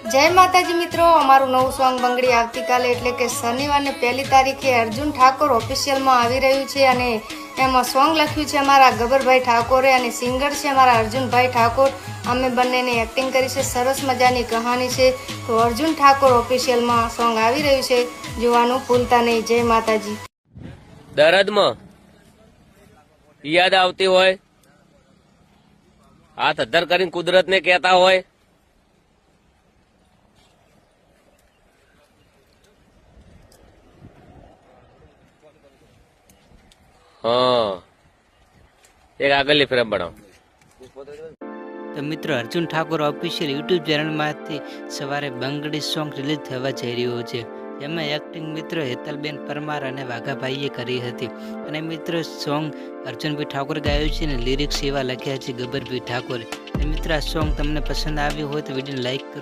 जय माताजी मित्रों, अमारू नवुं सोंग बंगड़ी आवतीकाले एटले के शनिवार 1 तारीखे अर्जुन ठाकुर ऑफिशियल में आवी रह्युं छे अने एमां सोंग लख्युं छे अमारा गब्बरभाई ठाकोरे अने सिंगर छे अमारा अर्जुनभाई ठाकुर। अमे बंनेने एक्टिंग करी छे, सरस मजानी कहानी छे। तो अर्जुन ठाकुर ऑफिशियल में सोंग आवी रह्युं छे, जोवानुं भूलता नहीं। जय माताजी। दर्द में याद आवती होय, हाथ अद्धर करीने कुदरत ने कहता होय, हाँ एक आगली फिल्म बनाओ। तो मित्रों, Arjun Thakur official YouTube channel में सवारे बंगड़ी सॉन्ग रिलीज थवा जई रह्युं छे। एमां एक्टिंग मित्रों हेतलबेन परमार अने वाघाभाईए करी हती अने मित्रों सॉन्ग अर्जुनभाई ठाकुर गायुं छे ने लिरिक्स एवा लख्या छे गब्बरभाई ठाकुरे। मित्रों, आ सॉन्ग तमने पसंद आव्युं होय तो विडियोने लाइक करो।